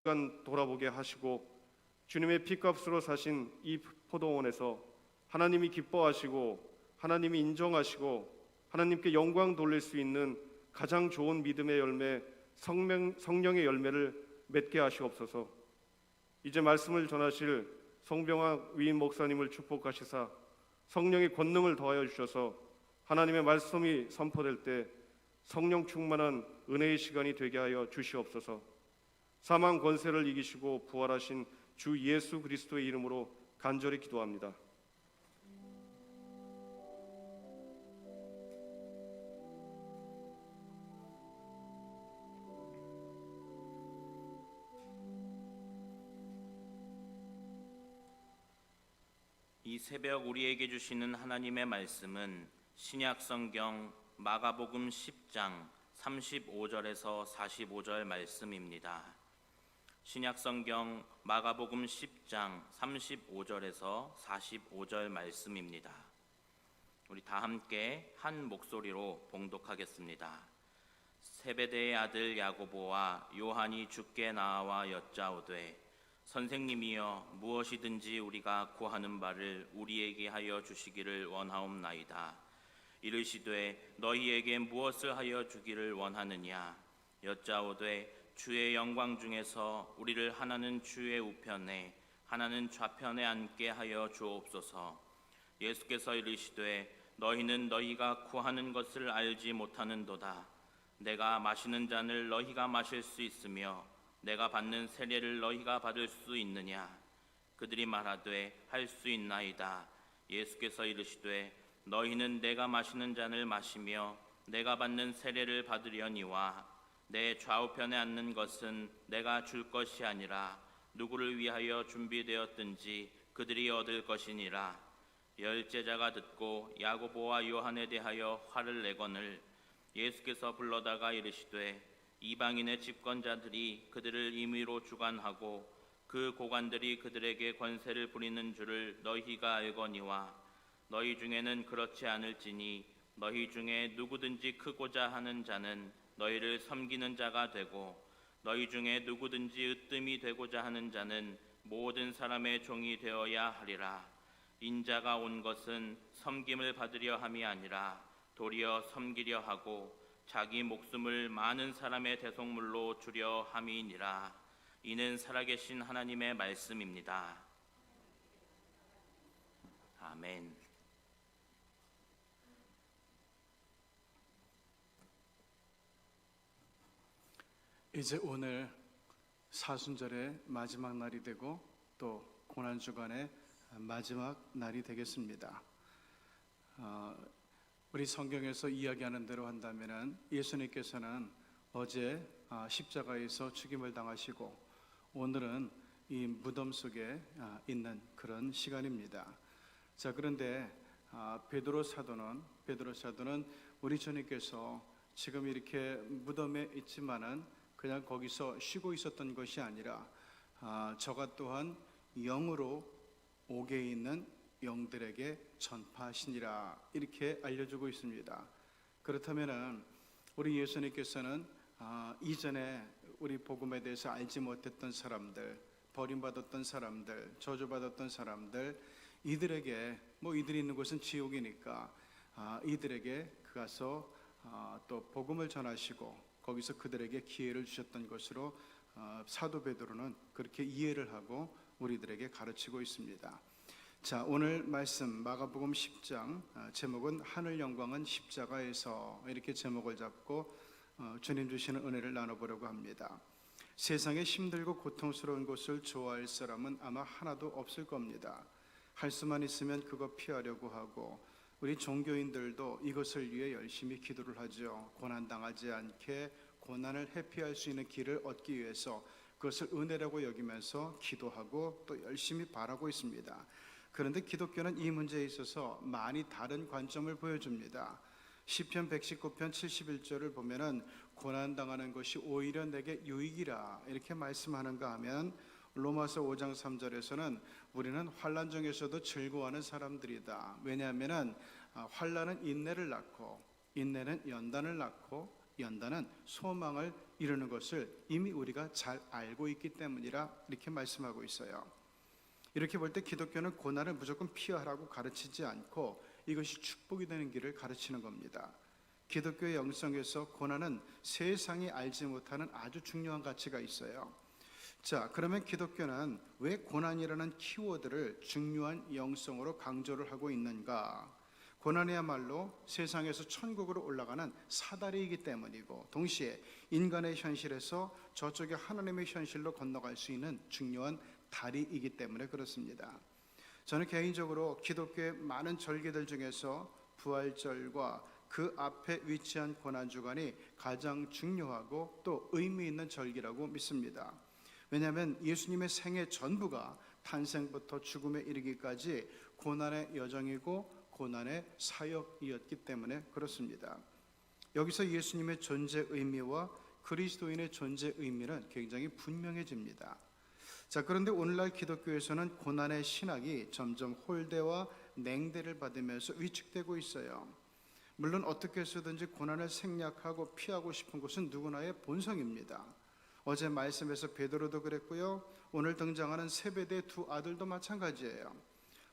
시간 돌아보게 하시고 주님의 피값으로 사신 이 포도원에서 하나님이 기뻐하시고 하나님이 인정하시고 하나님께 영광 돌릴 수 있는 가장 좋은 믿음의 열매, 성령의 열매를 맺게 하시옵소서. 이제 말씀을 전하실 송병학 위임 목사님을 축복하시사 성령의 권능을 더하여 주셔서 하나님의 말씀이 선포될 때 성령 충만한 은혜의 시간이 되게 하여 주시옵소서. 사망 권세를 이기시고 부활하신 주 예수 그리스도의 이름으로 간절히 기도합니다. 이 새벽 우리에게 주시는 하나님의 말씀은 신약 성경 마가복음 10장 35절에서 45절 말씀입니다. 신약 성경 마가복음 10장 35절에서 45절 말씀입니다. 우리 다 함께 한 목소리로 봉독하겠습니다. 세베대의 아들 야고보와 요한이 주께 나와 여짜오되 선생님이여 무엇이든지 우리가 구하는 바를 우리에게 하여 주시기를 원하옵나이다. 이르시되 너희에게 무엇을 하여 주기를 원하느냐. 여짜오되 주의 영광 중에서 우리를 하나는 주의 우편에 하나는 좌편에 앉게 하여 주옵소서. 예수께서 이르시되 너희는 너희가 구하는 것을 알지 못하는도다. 내가 마시는 잔을 너희가 마실 수 있으며 내가 받는 세례를 너희가 받을 수 있느냐. 그들이 말하되 할 수 있나이다. 예수께서 이르시되 너희는 내가 마시는 잔을 마시며 내가 받는 세례를 받으려니와 내 좌우편에 앉는 것은 내가 줄 것이 아니라 누구를 위하여 준비되었든지 그들이 얻을 것이니라. 열 제자가 듣고 야고보와 요한에 대하여 화를 내거늘 예수께서 불러다가 이르시되 이방인의 집권자들이 그들을 임의로 주관하고 그 고관들이 그들에게 권세를 부리는 줄을 너희가 알거니와 너희 중에는 그렇지 않을지니 너희 중에 누구든지 크고자 하는 자는 너희를 섬기는 자가 되고 너희 중에 누구든지 으뜸이 되고자 하는 자는 모든 사람의 종이 되어야 하리라. 인자가 온 것은 섬김을 받으려 함이 아니라 도리어 섬기려 하고 자기 목숨을 많은 사람의 대속물로 주려 함이니라. 이는 살아계신 하나님의 말씀입니다. 아멘. 이제 오늘 사순절의 마지막 날이 되고 또 고난주간의 마지막 날이 되겠습니다. 우리 성경에서 이야기하는 대로 한다면 예수님께서는 어제 십자가에서 죽임을 당하시고 오늘은 이 무덤 속에 있는 그런 시간입니다. 자, 그런데 베드로 사도는 우리 주님께서 지금 이렇게 무덤에 있지만은 그냥 거기서 쉬고 있었던 것이 아니라 저가 또한 영으로 옥에 있는 영들에게 전파하시니라 이렇게 알려주고 있습니다. 그렇다면은 우리 예수님께서는 이전에 우리 복음에 대해서 알지 못했던 사람들, 버림받았던 사람들, 저주받았던 사람들, 이들에게 이들이 있는 곳은 지옥이니까 이들에게 가서 또 복음을 전하시고 거기서 그들에게 기회를 주셨던 것으로 사도 베드로는 그렇게 이해를 하고 우리들에게 가르치고 있습니다. 자, 오늘 말씀 마가복음 10장 제목은 하늘 영광은 십자가에서 이렇게 제목을 잡고 주님 주시는 은혜를 나눠보려고 합니다. 세상에 힘들고 고통스러운 것을 좋아할 사람은 아마 하나도 없을 겁니다. 할 수만 있으면 그거 피하려고 하고 우리 종교인들도 이것을 위해 열심히 기도를 하죠. 고난당하지 않게 고난을 회피할 수 있는 길을 얻기 위해서 그것을 은혜라고 여기면서 기도하고 또 열심히 바라고 있습니다. 그런데 기독교는 이 문제에 있어서 많이 다른 관점을 보여줍니다. 시편 119편 71절을 보면은 고난당하는 것이 오히려 내게 유익이라 이렇게 말씀하는가 하면 로마서 5장 3절에서는 우리는 환난 중에서도 즐거워하는 사람들이다. 왜냐하면은 환난은 인내를 낳고 인내는 연단을 낳고 연다는 소망을 이루는 것을 이미 우리가 잘 알고 있기 때문이라 이렇게 말씀하고 있어요. 이렇게 볼 때 기독교는 고난을 무조건 피하라고 가르치지 않고 이것이 축복이 되는 길을 가르치는 겁니다. 기독교의 영성에서 고난은 세상이 알지 못하는 아주 중요한 가치가 있어요. 자, 그러면 기독교는 왜 고난이라는 키워드를 중요한 영성으로 강조를 하고 있는가? 고난이야말로 세상에서 천국으로 올라가는 사다리이기 때문이고, 동시에 인간의 현실에서 저쪽에 하나님의 현실로 건너갈 수 있는 중요한 다리이기 때문에 그렇습니다. 저는 개인적으로 기독교의 많은 절기들 중에서 부활절과 그 앞에 위치한 고난주간이 가장 중요하고 또 의미 있는 절기라고 믿습니다. 왜냐하면 예수님의 생애 전부가 탄생부터 죽음에 이르기까지 고난의 여정이고 고난의 사역이었기 때문에 그렇습니다. 여기서 예수님의 존재 의미와 그리스도인의 존재 의미는 굉장히 분명해집니다. 자, 그런데 오늘날 기독교에서는 고난의 신학이 점점 홀대와 냉대를 받으면서 위축되고 있어요. 물론 어떻게 해서든지 고난을 생략하고 피하고 싶은 것은 누구나의 본성입니다. 어제 말씀에서 베드로도 그랬고요, 오늘 등장하는 세베대의 두 아들도 마찬가지예요.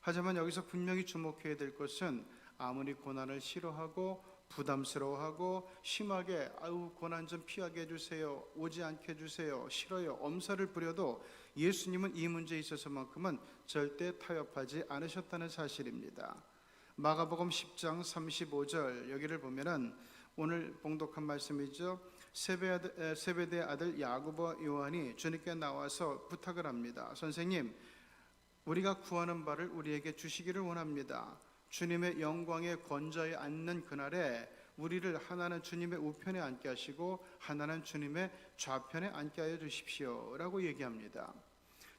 하지만 여기서 분명히 주목해야 될 것은 아무리 고난을 싫어하고 부담스러워하고 심하게 고난 좀 피하게 해주세요, 오지 않게 해주세요, 싫어요, 엄살을 부려도 예수님은 이 문제에 있어서만큼은 절대 타협하지 않으셨다는 사실입니다. 마가복음 10장 35절 여기를 보면은 오늘 봉독한 말씀이죠. 세베대의 아들 야고보와 요한이 주님께 나와서 부탁을 합니다. 선생님, 우리가 구하는 바를 우리에게 주시기를 원합니다. 주님의 영광에 권좌에 앉는 그날에 우리를 하나는 주님의 우편에 앉게 하시고 하나는 주님의 좌편에 앉게 하여 주십시오 라고 얘기합니다.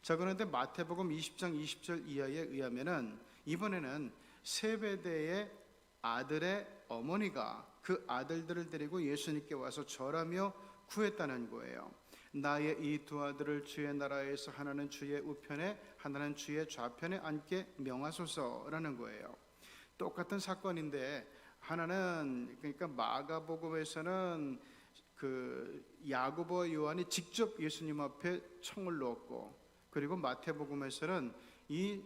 자, 그런데 마태복음 20장 20절 이하에 의하면은 이번에는 세베대의 아들의 어머니가 그 아들들을 데리고 예수님께 와서 절하며 구했다는 거예요. 나의 이 두 아들을 주의 나라에서 하나는 주의 우편에 하나는 주의 좌편에 앉게 명하소서라는 거예요. 똑같은 사건인데 하나는, 그러니까 마가복음에서는 그 야고보와 요한이 직접 예수님 앞에 청을 놓았고, 그리고 마태복음에서는 이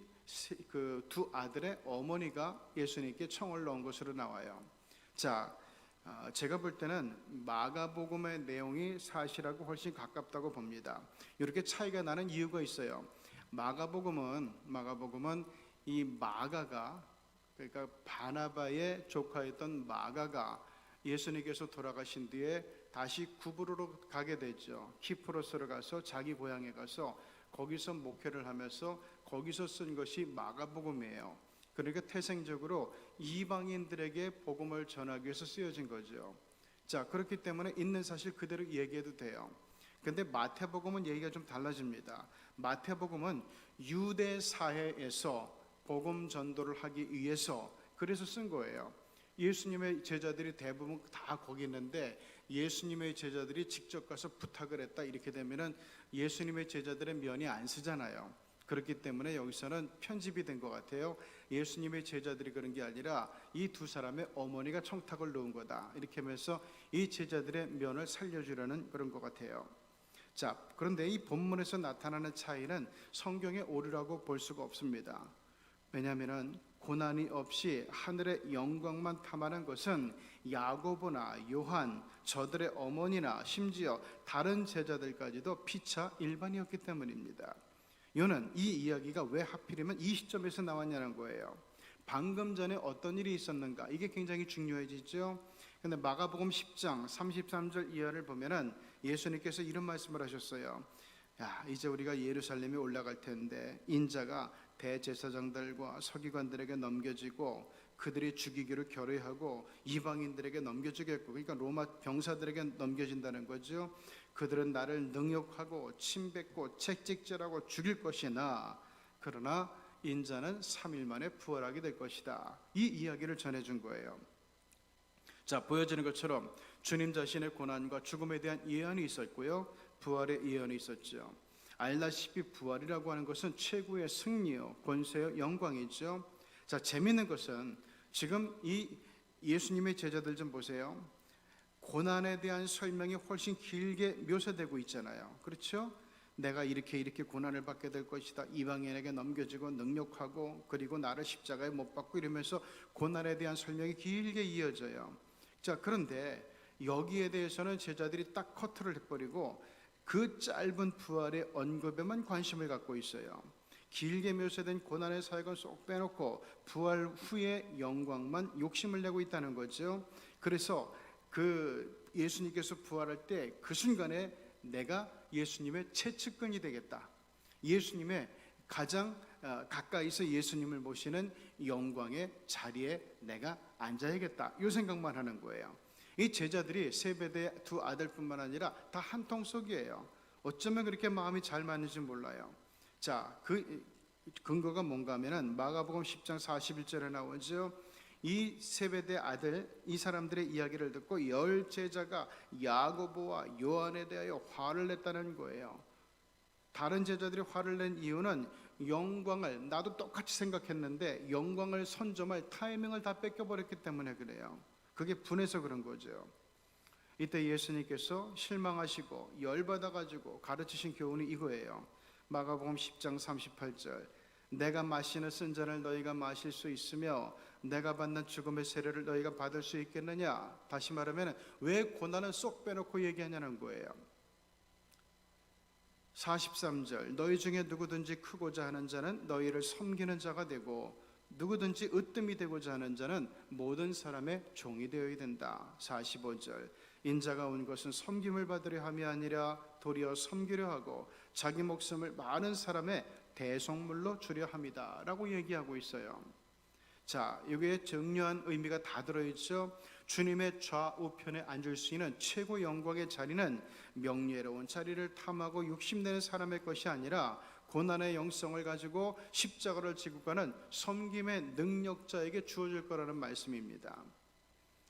그 두 아들의 어머니가 예수님께 청을 넣은 것으로 나와요. 자, 제가 볼 때는 마가복음의 내용이 사실하고 훨씬 가깝다고 봅니다. 이렇게 차이가 나는 이유가 있어요. 마가복음은 이 마가가, 그러니까 바나바의 조카였던 마가가 예수님께서 돌아가신 뒤에 다시 구브로로 가게 되죠. 키프로스로 가서 자기 고향에 가서 거기서 목회를 하면서 거기서 쓴 것이 마가복음이에요. 그러니까 태생적으로 이방인들에게 복음을 전하기 위해서 쓰여진 거죠. 자, 그렇기 때문에 있는 사실 그대로 얘기해도 돼요. 근데 마태복음은 얘기가 좀 달라집니다. 마태복음은 유대 사회에서 복음 전도를 하기 위해서 그래서 쓴 거예요. 예수님의 제자들이 대부분 다 거기 있는데 예수님의 제자들이 직접 가서 부탁을 했다 이렇게 되면은 예수님의 제자들의 면이 안 쓰잖아요. 그렇기 때문에 여기서는 편집이 된 것 같아요. 예수님의 제자들이 그런 게 아니라 이 두 사람의 어머니가 청탁을 놓은 거다 이렇게 하면서 이 제자들의 면을 살려주려는 그런 것 같아요. 자, 그런데 이 본문에서 나타나는 차이는 성경에 오류라고 볼 수가 없습니다. 왜냐하면 고난이 없이 하늘의 영광만 탐하는 것은 야고보나 요한, 저들의 어머니나 심지어 다른 제자들까지도 피차 일반이었기 때문입니다. 이는 이 이야기가 왜 하필이면 이 시점에서 나왔냐는 거예요. 방금 전에 어떤 일이 있었는가, 이게 굉장히 중요해지죠. 근데 마가복음 10장 33절 이하를 보면은 예수님께서 이런 말씀을 하셨어요. 야, 이제 우리가 예루살렘에 올라갈 텐데 인자가 대제사장들과 서기관들에게 넘겨지고 그들이 죽이기로 결의하고 이방인들에게 넘겨주겠고, 그러니까 로마 병사들에게 넘겨진다는 거죠. 그들은 나를 능욕하고 침뱉고 채찍질하고 죽일 것이나 그러나 인자는 3일 만에 부활하게 될 것이다. 이 이야기를 전해준 거예요. 자, 보여지는 것처럼 주님 자신의 고난과 죽음에 대한 예언이 있었고요, 부활의 예언이 있었죠. 알다시피 부활이라고 하는 것은 최고의 승리요, 권세요, 영광이죠. 자, 재미있는 것은 지금 이 예수님의 제자들 좀 보세요. 고난에 대한 설명이 훨씬 길게 묘사되고 있잖아요. 그렇죠? 내가 이렇게 고난을 받게 될 것이다. 이방인에게 넘겨지고 능력하고 그리고 나를 십자가에 못 박고 이러면서 고난에 대한 설명이 길게 이어져요. 자, 그런데 여기에 대해서는 제자들이 딱 커트를 해버리고 그 짧은 부활의 언급에만 관심을 갖고 있어요. 길게 묘사된 고난의 사역은 쏙 빼놓고 부활 후의 영광만 욕심을 내고 있다는 거죠. 그래서 그 예수님께서 부활할 때 그 순간에 내가 예수님의 최측근이 되겠다. 예수님의 가장 가까이서 예수님을 모시는 영광의 자리에 내가 앉아야겠다. 이 생각만 하는 거예요. 이 제자들이 세베대의 두 아들뿐만 아니라 다 한통속이에요. 어쩌면 그렇게 마음이 잘 맞는지 몰라요. 자, 그 근거가 뭔가 하면은 마가복음 10장 41절에 나오죠. 이 세베대 아들 이 사람들의 이야기를 듣고 열 제자가 야고보와 요한에 대하여 화를 냈다는 거예요. 다른 제자들이 화를 낸 이유는 영광을, 나도 똑같이 생각했는데 영광을 선점할 타이밍을 다 뺏겨버렸기 때문에 그래요. 그게 분해서 그런 거죠. 이때 예수님께서 실망하시고 열받아가지고 가르치신 교훈이 이거예요. 마가복음 10장 38절, 내가 마시는 쓴 잔을 너희가 마실 수 있으며 내가 받는 죽음의 세례를 너희가 받을 수 있겠느냐. 다시 말하면 왜 고난은 쏙 빼놓고 얘기하냐는 거예요. 43절, 너희 중에 누구든지 크고자 하는 자는 너희를 섬기는 자가 되고 누구든지 으뜸이 되고자 하는 자는 모든 사람의 종이 되어야 된다. 45절, 인자가 온 것은 섬김을 받으려 함이 아니라 도리어 섬기려 하고 자기 목숨을 많은 사람의 대속물로 주려 함이다 라고 얘기하고 있어요. 자, 여기에 정려한 의미가 다 들어있죠. 주님의 좌우편에 앉을 수 있는 최고 영광의 자리는 명예로운 자리를 탐하고 욕심내는 사람의 것이 아니라 고난의 영성을 가지고 십자가를 지고 가는 섬김의 능력자에게 주어질 거라는 말씀입니다.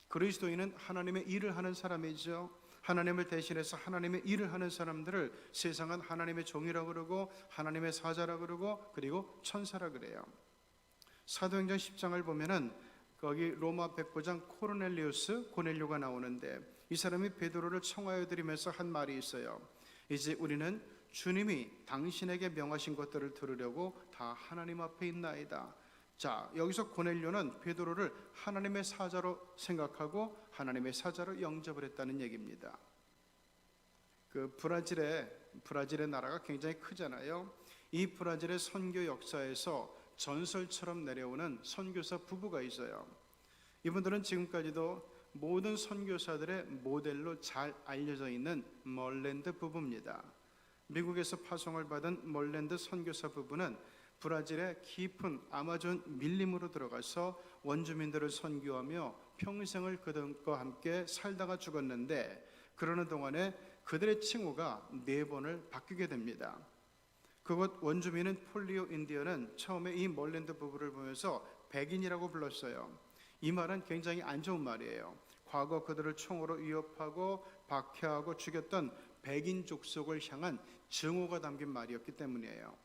그리스도인은 하나님의 일을 하는 사람이죠. 하나님을 대신해서 하나님의 일을 하는 사람들을 세상은 하나님의 종이라고 그러고 하나님의 사자라고 그러고 그리고 천사라 그래요. 사도행전 10장을 보면은 거기 로마 백부장 고넬료가 나오는데 이 사람이 베드로를 청하여 드리면서 한 말이 있어요. 이제 우리는 주님이 당신에게 명하신 것들을 들으려고 다 하나님 앞에 있나이다. 자, 여기서 고넬료는 베드로를 하나님의 사자로 생각하고 하나님의 사자로 영접을 했다는 얘기입니다. 그 브라질의 나라가 굉장히 크잖아요. 이 브라질의 선교 역사에서 전설처럼 내려오는 선교사 부부가 있어요. 이분들은 지금까지도 모든 선교사들의 모델로 잘 알려져 있는 멀랜드 부부입니다. 미국에서 파송을 받은 멀랜드 선교사 부부는 브라질의 깊은 아마존 밀림으로 들어가서 원주민들을 선교하며 평생을 그들과 함께 살다가 죽었는데 그러는 동안에 그들의 칭호가 4번을 바뀌게 됩니다. 그곳 원주민은 폴리오 인디언은 처음에 이 멀랜드 부부를 보면서 백인이라고 불렀어요. 이 말은 굉장히 안 좋은 말이에요. 과거 그들을 총으로 위협하고 박해하고 죽였던 백인 족속을 향한 증오가 담긴 말이었기 때문이에요.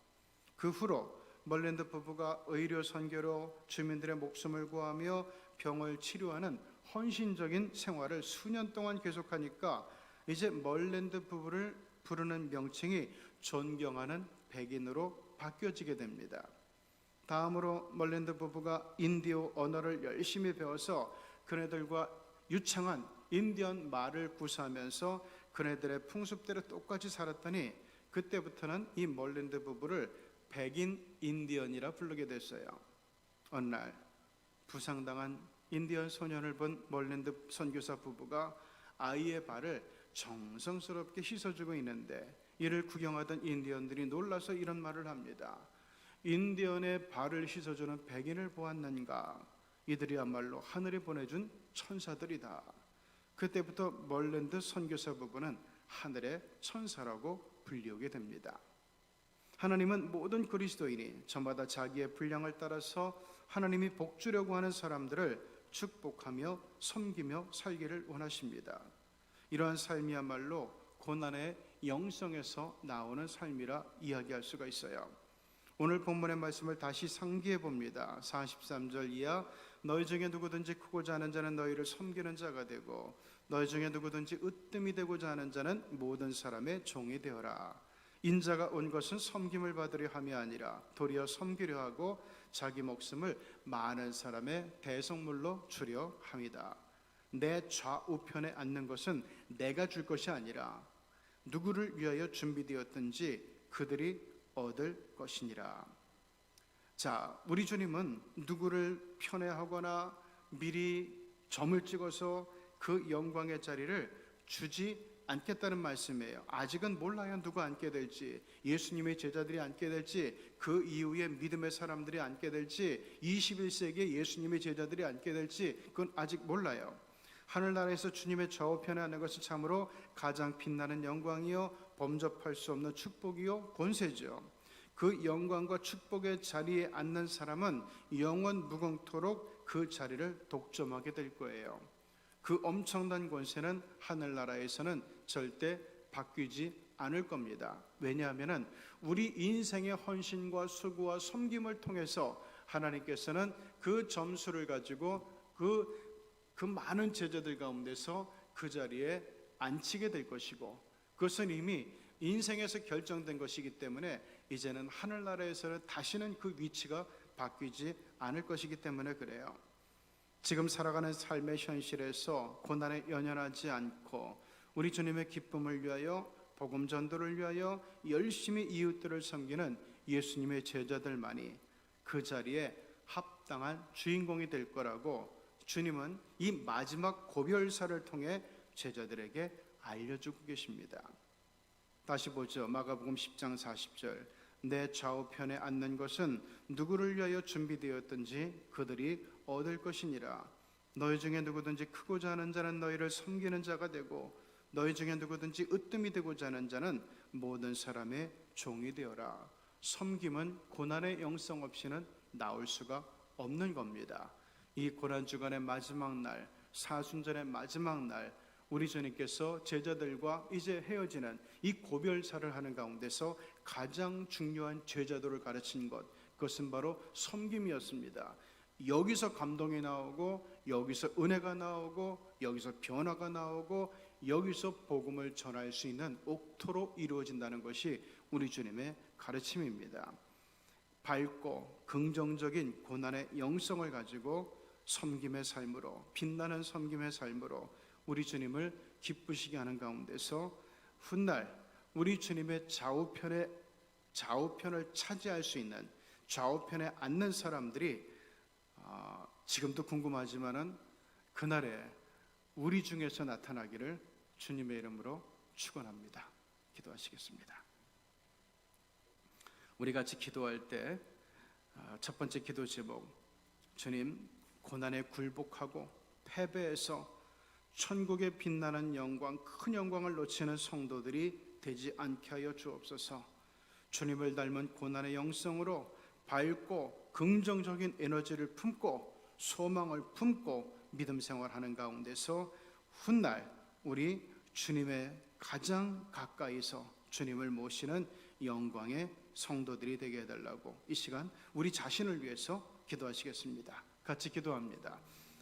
그 후로 멀랜드 부부가 의료 선교로 주민들의 목숨을 구하며 병을 치료하는 헌신적인 생활을 수년 동안 계속하니까 이제 멀랜드 부부를 부르는 명칭이 존경하는 백인으로 바뀌어지게 됩니다. 다음으로 멀랜드 부부가 인디오 언어를 열심히 배워서 그네들과 유창한 인디언 말을 구사하면서 그네들의 풍습대로 똑같이 살았더니 그때부터는 이 멀랜드 부부를 백인 인디언이라 부르게 됐어요. 어느 날 부상당한 인디언 소년을 본 멀랜드 선교사 부부가 아이의 발을 정성스럽게 씻어주고 있는데 이를 구경하던 인디언들이 놀라서 이런 말을 합니다. 인디언의 발을 씻어주는 백인을 보았는가? 이들이야말로 하늘이 보내준 천사들이다. 그때부터 멀랜드 선교사 부부는 하늘의 천사라고 불리우게 됩니다. 하나님은 모든 그리스도인이 저마다 자기의 분량을 따라서 하나님이 복주려고 하는 사람들을 축복하며 섬기며 살기를 원하십니다. 이러한 삶이야말로 고난의 영성에서 나오는 삶이라 이야기할 수가 있어요. 오늘 본문의 말씀을 다시 상기해 봅니다. 43절 이하, 너희 중에 누구든지 크고자 하는 자는 너희를 섬기는 자가 되고 너희 중에 누구든지 으뜸이 되고자 하는 자는 모든 사람의 종이 되어라. 인자가 온 것은 섬김을 받으려 함이 아니라 도리어 섬기려 하고 자기 목숨을 많은 사람의 대속물로 주려 함이다. 내 좌우편에 앉는 것은 내가 줄 것이 아니라 누구를 위하여 준비되었든지 그들이 얻을 것이니라. 자, 우리 주님은 누구를 편애하거나 미리 점을 찍어서 그 영광의 자리를 주지 않겠다는 말씀이에요. 아직은 몰라요. 누가 앉게 될지, 예수님의 제자들이 앉게 될지, 그 이후에 믿음의 사람들이 앉게 될지, 21세기에 예수님의 제자들이 앉게 될지, 그건 아직 몰라요. 하늘나라에서 주님의 좌우편에 앉는 것은 참으로 가장 빛나는 영광이요 범접할 수 없는 축복이요 권세죠. 그 영광과 축복의 자리에 앉는 사람은 영원 무궁토록 그 자리를 독점하게 될 거예요. 그 엄청난 권세는 하늘나라에서는 절대 바뀌지 않을 겁니다. 왜냐하면 우리 인생의 헌신과 수고와 섬김을 통해서 하나님께서는 그 점수를 가지고 그 많은 제자들 가운데서 그 자리에 앉히게 될 것이고, 그것은 이미 인생에서 결정된 것이기 때문에 이제는 하늘나라에서는 다시는 그 위치가 바뀌지 않을 것이기 때문에 그래요. 지금 살아가는 삶의 현실에서 고난에 연연하지 않고 우리 주님의 기쁨을 위하여, 복음 전도를 위하여 열심히 이웃들을 섬기는 예수님의 제자들만이 그 자리에 합당한 주인공이 될 거라고 주님은 이 마지막 고별사를 통해 제자들에게 알려주고 계십니다. 다시 보죠. 마가복음 10장 40절. 내 좌우편에 앉는 것은 누구를 위하여 준비되었든지 그들이 얻을 것이니라. 너희 중에 누구든지 크고자 하는 자는 너희를 섬기는 자가 되고, 너희 중에 누구든지 으뜸이 되고자 하는 자는 모든 사람의 종이 되어라. 섬김은 고난의 영성 없이는 나올 수가 없는 겁니다. 이 고난주간의 마지막 날, 사순절의 마지막 날, 우리 주님께서 제자들과 이제 헤어지는 이 고별사를 하는 가운데서 가장 중요한 제자도를 가르친 것, 그것은 바로 섬김이었습니다. 여기서 감동이 나오고, 여기서 은혜가 나오고, 여기서 변화가 나오고, 여기서 복음을 전할 수 있는 옥토로 이루어진다는 것이 우리 주님의 가르침입니다. 밝고 긍정적인 고난의 영성을 가지고 섬김의 삶으로, 빛나는 섬김의 삶으로 우리 주님을 기쁘시게 하는 가운데서 훗날 우리 주님의 좌우편을 차지할 수 있는, 좌우편에 앉는 사람들이 지금도 궁금하지만은 그날에 우리 중에서 나타나기를 주님의 이름으로 축원합니다. 기도하시겠습니다. 우리 같이 기도할 때 첫 번째 기도 제목, 주님, 고난에 굴복하고 패배해서 천국의 빛나는 영광, 큰 영광을 놓치는 성도들이 되지 않게 하여 주옵소서. 주님을 닮은 고난의 영성으로 밝고 긍정적인 에너지를 품고 소망을 품고 믿음 생활하는 가운데서 훗날 우리 주님의 가장 가까이서 주님을 모시는 영광의 성도들이 되게 해달라고 이 시간 우리 자신을 위해서 기도하시겠습니다. 같이 기도합니다.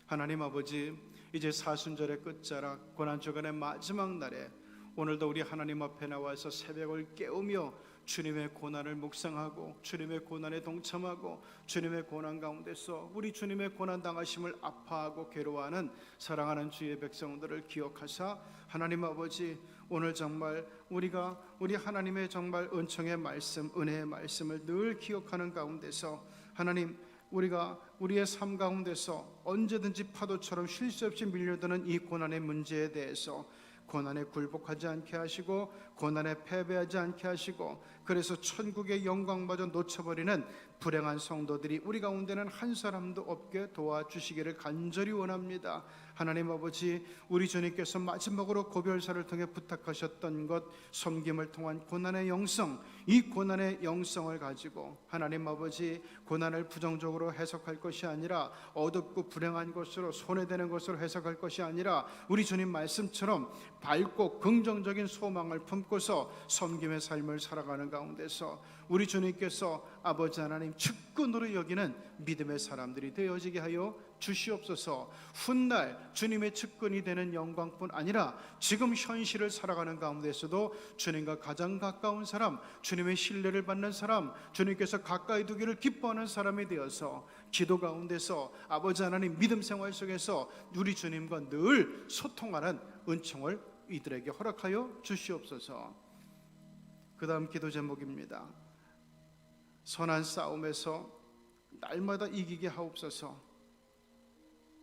하나님 아버지, 이제 사순절의 끝자락, 고난주간의 마지막 날에 오늘도 우리 하나님 앞에 나와서 새벽을 깨우며 주님의 고난을 묵상하고 주님의 고난에 동참하고 주님의 고난 가운데서 우리 주님의 고난 당하심을 아파하고 괴로워하는 사랑하는 주의 백성들을 기억하사 하나님 아버지, 오늘 정말 우리가 우리 하나님의 정말 은총의 말씀, 은혜의 말씀을 늘 기억하는 가운데서 하나님, 우리가 우리의 삶 가운데서 언제든지 파도처럼 쉴 새 없이 밀려드는 이 고난의 문제에 대해서 고난에 굴복하지 않게 하시고 고난에 패배하지 않게 하시고, 그래서 천국의 영광마저 놓쳐버리는 불행한 성도들이 우리 가운데는 한 사람도 없게 도와주시기를 간절히 원합니다. 하나님 아버지, 우리 주님께서 마지막으로 고별사를 통해 부탁하셨던 것, 섬김을 통한 고난의 영성, 이 고난의 영성을 가지고 하나님 아버지, 고난을 부정적으로 해석할 것이 아니라 어둡고 불행한 것으로, 손해되는 것으로 해석할 것이 아니라 우리 주님 말씀처럼 밝고 긍정적인 소망을 품고 품고서 섬김의 삶을 살아가는 가운데서 우리 주님께서 아버지 하나님 측근으로 여기는 믿음의 사람들이 되어지게 하여 주시옵소서. 훗날 주님의 측근이 되는 영광뿐 아니라 지금 현실을 살아가는 가운데서도 주님과 가장 가까운 사람, 주님의 신뢰를 받는 사람, 주님께서 가까이 두기를 기뻐하는 사람이 되어서 기도 가운데서 아버지 하나님 믿음 생활 속에서 우리 주님과 늘 소통하는 은총을 이들에게 허락하여 주시옵소서. 그 다음 기도 제목입니다. 선한 싸움에서 날마다 이기게 하옵소서.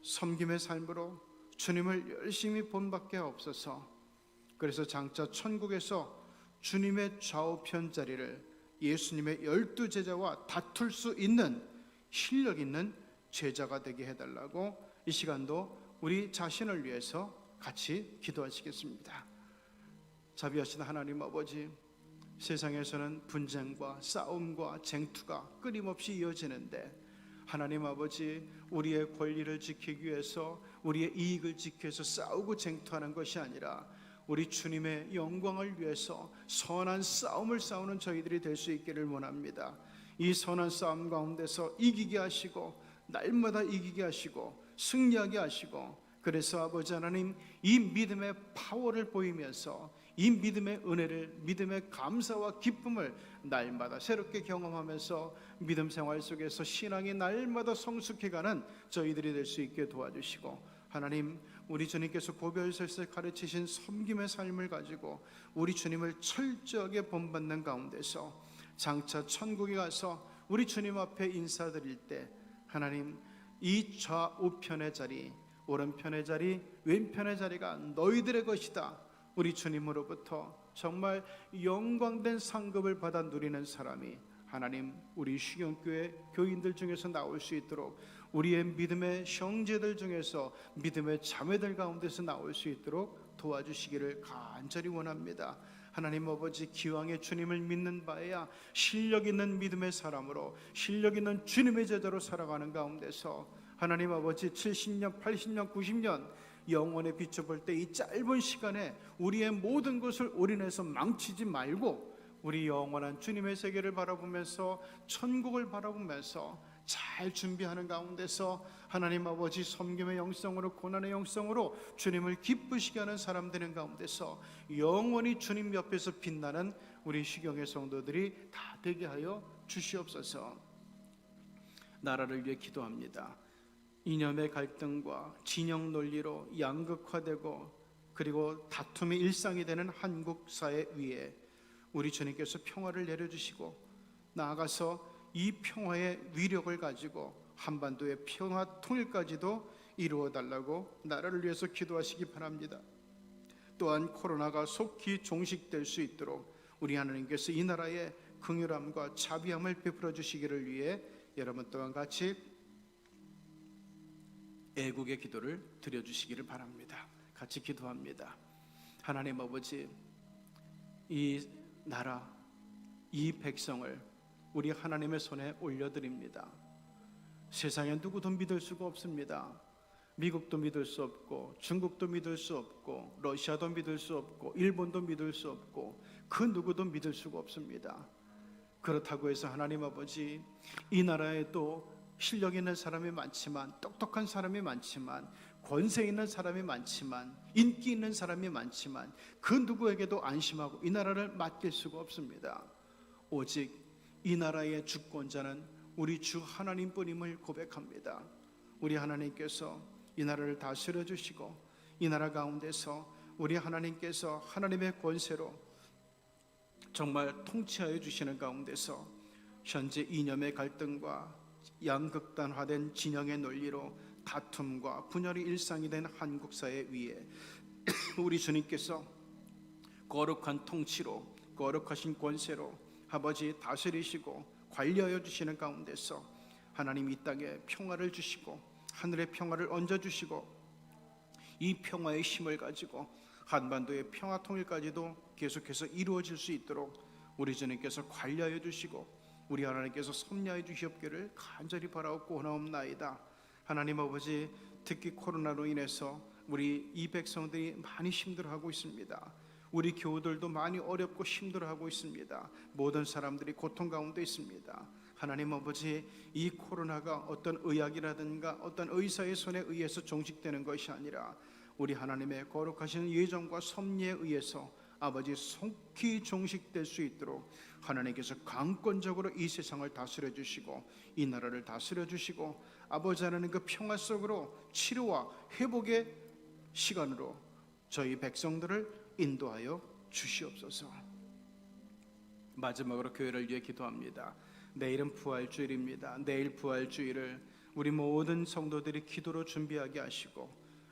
섬김의 삶으로 주님을 열심히 본받게 하옵소서. 그래서 장차 천국에서 주님의 좌우편 자리를 예수님의 12제자와 다툴 수 있는 실력 있는 제자가 되게 해달라고 이 시간도 우리 자신을 위해서 같이 기도하시겠습니다. 자비하신 하나님 아버지, 세상에서는 분쟁과 싸움과 쟁투가 끊임없이 이어지는데 하나님 아버지, 우리의 권리를 지키기 위해서, 우리의 이익을 지키기 위해서 싸우고 쟁투하는 것이 아니라 우리 주님의 영광을 위해서 선한 싸움을 싸우는 저희들이 될 수 있기를 원합니다. 이 선한 싸움 가운데서 이기게 하시고 날마다 이기게 하시고 승리하게 하시고, 그래서 아버지 하나님 이 믿음의 파워를 보이면서 이 믿음의 은혜를, 믿음의 감사와 기쁨을 날마다 새롭게 경험하면서 믿음 생활 속에서 신앙이 날마다 성숙해가는 저희들이 될 수 있게 도와주시고, 하나님 우리 주님께서 고별설설 가르치신 섬김의 삶을 가지고 우리 주님을 철저하게 본받는 가운데서 장차 천국에 가서 우리 주님 앞에 인사드릴 때 하나님 이 좌우편의 자리, 오른편의 자리, 왼편의 자리가 너희들의 것이다, 우리 주님으로부터 정말 영광된 상급을 받아 누리는 사람이 하나님 우리 쉬경교회 교인들 중에서 나올 수 있도록, 우리의 믿음의 형제들 중에서 믿음의 자매들 가운데서 나올 수 있도록 도와주시기를 간절히 원합니다. 하나님 아버지, 기왕에 주님을 믿는 바에야 실력 있는 믿음의 사람으로, 실력 있는 주님의 제자로 살아가는 가운데서 하나님 아버지 70년, 80년, 90년 영원에 비춰볼 때 이 짧은 시간에 우리의 모든 것을 올인해서 망치지 말고 우리 영원한 주님의 세계를 바라보면서 천국을 바라보면서 잘 준비하는 가운데서 하나님 아버지 섬김의 영성으로, 고난의 영성으로 주님을 기쁘시게 하는 사람 되는 가운데서 영원히 주님 옆에서 빛나는 우리 시경의 성도들이 다 되게 하여 주시옵소서. 나라를 위해 기도합니다. 이념의 갈등과 진영 논리로 양극화되고 그리고 다툼이 일상이 되는 한국 사회 위에 우리 주님께서 평화를 내려주시고, 나아가서 이 평화의 위력을 가지고 한반도의 평화 통일까지도 이루어 달라고 나라를 위해서 기도하시기 바랍니다. 또한 코로나가 속히 종식될 수 있도록 우리 하나님께서 이 나라에 긍휼함과 자비함을 베풀어 주시기를 위해 여러분 또한 같이 애국의 기도를 드려주시기를 바랍니다. 같이 기도합니다. 하나님 아버지, 이 나라, 이 백성을 우리 하나님의 손에 올려드립니다. 세상에 누구도 믿을 수가 없습니다. 미국도 믿을 수 없고, 중국도 믿을 수 없고, 러시아도 믿을 수 없고, 일본도 믿을 수 없고, 그 누구도 믿을 수가 없습니다. 그렇다고 해서 하나님 아버지, 이 나라에도 실력 있는 사람이 많지만, 똑똑한 사람이 많지만, 권세 있는 사람이 많지만, 인기 있는 사람이 많지만 그 누구에게도 안심하고 이 나라를 맡길 수가 없습니다. 오직 이 나라의 주권자는 우리 주 하나님뿐임을 고백합니다. 우리 하나님께서 이 나라를 다스려 주시고, 이 나라 가운데서 우리 하나님께서 하나님의 권세로 정말 통치하여 주시는 가운데서 현재 이념의 갈등과 양극단화된 진영의 논리로 다툼과 분열이 일상이 된 한국 사회 위에 우리 주님께서 거룩한 통치로, 거룩하신 권세로 아버지 다스리시고 관리하여 주시는 가운데서 하나님 이 땅에 평화를 주시고 하늘의 평화를 얹어주시고, 이 평화의 힘을 가지고 한반도의 평화 통일까지도 계속해서 이루어질 수 있도록 우리 주님께서 관리하여 주시고 우리 하나님께서 섭리하여 주시옵기를 간절히 바라옵고 원하옵나이다. 하나님 아버지, 특히 코로나로 인해서 우리 이 백성들이 많이 힘들어하고 있습니다. 우리 교우들도 많이 어렵고 힘들어하고 있습니다. 모든 사람들이 고통 가운데 있습니다. 하나님 아버지, 이 코로나가 어떤 의학이라든가 어떤 의사의 손에 의해서 종식되는 것이 아니라 우리 하나님의 거룩하신 예정과 섭리에 의해서 아버지 속히 종식될 수 있도록 하나님께서 강권적으로 이 세상을 다스려 주시고 이 나라를 다스려 주시고 아버지 하나님 그 평화 속으로 치료와 회복의 시간으로 저희 백성들을 인도하여 주시옵소서. 마지막으로 교회를 위해 기도합니다. 내일은 부활주일입니다. 내일 부활주일을 우리 모든 성도들이 기도로 준비하게 하시고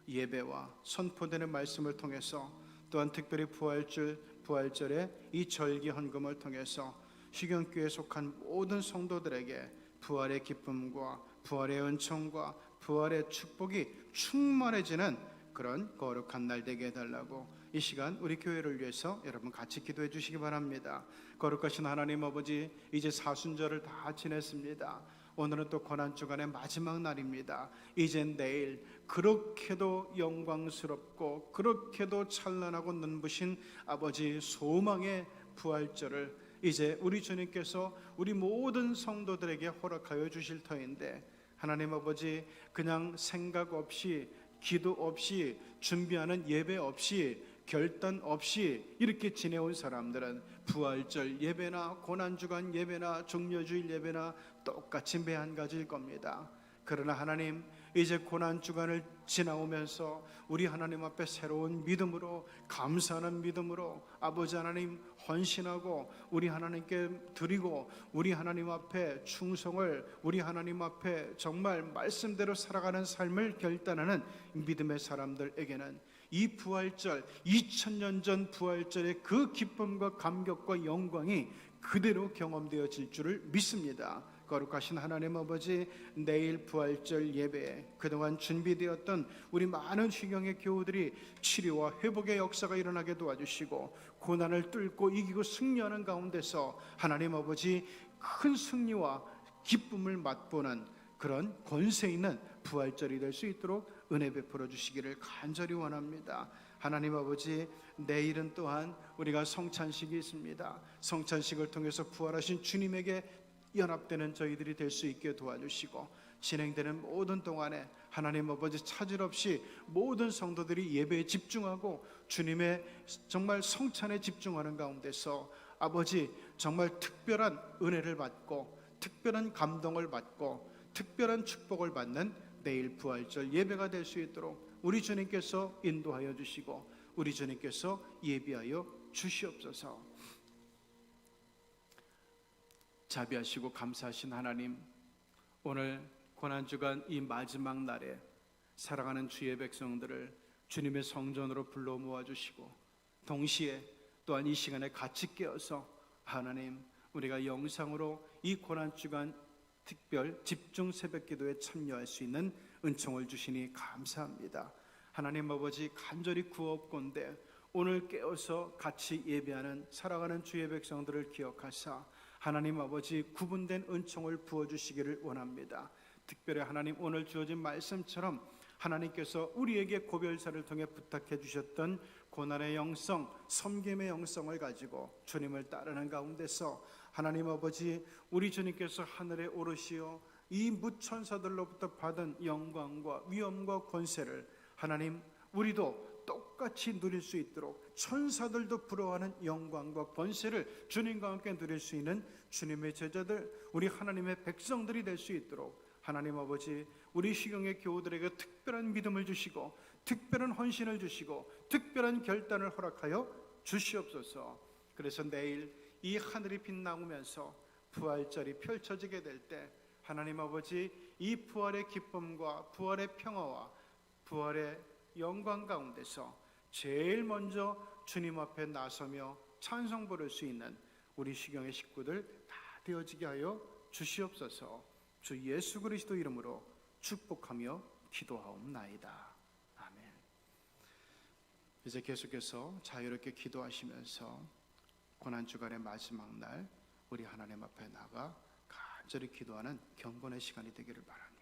예배와 선포되는 말씀을 통해서 또한 특별히 부활절의 이 절기 헌금을 통해서 시경교회에 속한 모든 성도들에게 부활의 기쁨과 부활의 은총과 부활의 축복이 충만해지는 그런 거룩한 날 되게 해달라고 이 시간 우리 교회를 위해서 여러분 같이 기도해 주시기 바랍니다. 거룩하신 하나님 아버지, 이제 사순절을 다 지냈습니다. 오늘은 또 고난주간의 마지막 날입니다. 이젠 내일 그렇게도 영광스럽고 그렇게도 찬란하고 눈부신 아버지 소망의 부활절을 이제 우리 주님께서 우리 모든 성도들에게 허락하여 주실 터인데, 하나님 아버지, 그냥 생각 없이 기도 없이 준비하는 예배 없이 결단 없이 이렇게 지내온 사람들은 부활절 예배나 고난주간 예배나 종려주일 예배나 똑같이 매한가지일 겁니다. 그러나 하나님, 이제 고난주간을 지나오면서 우리 하나님 앞에 새로운 믿음으로, 감사하는 믿음으로 아버지 하나님 헌신하고 우리 하나님께 드리고 우리 하나님 앞에 충성을, 우리 하나님 앞에 정말 말씀대로 살아가는 삶을 결단하는 믿음의 사람들에게는 이 부활절, 2000년 전 부활절의 그 기쁨과 감격과 영광이 그대로 경험되어질 줄을 믿습니다. 거룩하신 하나님 아버지, 내일 부활절 예배에 그동안 준비되었던 우리 많은 희경의 교우들이 치료와 회복의 역사가 일어나게 도와주시고 고난을 뚫고 이기고 승리하는 가운데서 하나님 아버지 큰 승리와 기쁨을 맛보는 그런 권세 있는 부활절이 될 수 있도록 은혜 베풀어 주시기를 간절히 원합니다. 하나님 아버지, 내일은 또한 우리가 성찬식이 있습니다. 성찬식을 통해서 부활하신 주님에게 연합되는 저희들이 될 수 있게 도와주시고 진행되는 모든 동안에 하나님 아버지 차질 없이 모든 성도들이 예배에 집중하고 주님의 정말 성찬에 집중하는 가운데서 아버지 정말 특별한 은혜를 받고 특별한 감동을 받고 특별한 축복을 받는 내일 부활절 예배가 될 수 있도록 우리 주님께서 인도하여 주시고 우리 주님께서 예비하여 주시옵소서. 자비하시고 감사하신 하나님, 오늘 고난주간 이 마지막 날에 사랑하는 주의 백성들을 주님의 성전으로 불러 모아주시고 동시에 또한 이 시간에 같이 깨어서 하나님, 우리가 영상으로 이 고난주간 특별 집중 새벽기도에 참여할 수 있는 은총을 주시니 감사합니다. 하나님 아버지, 간절히 구옵건대 오늘 깨어서 같이 예배하는 사랑하는 주의 백성들을 기억하사 하나님 아버지 구분된 은총을 부어주시기를 원합니다. 특별히 하나님, 오늘 주어진 말씀처럼 하나님께서 우리에게 고별사를 통해 부탁해 주셨던 고난의 영성, 섬김의 영성을 가지고 주님을 따르는 가운데서 하나님 아버지, 우리 주님께서 하늘에 오르시어 이 무천사들로부터 받은 영광과 위엄과 권세를 하나님 우리도 똑같이 누릴 수 있도록 천사들도 부러워하는 영광과 권세를 주님과 함께 누릴 수 있는 주님의 제자들, 우리 하나님의 백성들이 될 수 있도록 하나님 아버지, 우리 시경의 교우들에게 특별한 믿음을 주시고 특별한 헌신을 주시고 특별한 결단을 허락하여 주시옵소서. 그래서 내일 이 하늘이 빛나오면서 부활절이 펼쳐지게 될 때 하나님 아버지, 이 부활의 기쁨과 부활의 평화와 부활의 영광 가운데서 제일 먼저 주님 앞에 나서며 찬송 부를 수 있는 우리 시경의 식구들 다 되어지게 하여 주시옵소서. 주 예수 그리스도 이름으로 축복하며 기도하옵나이다. 아멘. 이제 계속해서 자유롭게 기도하시면서 고난주간의 마지막 날 우리 하나님 앞에 나가 간절히 기도하는 경건의 시간이 되기를 바랍니다.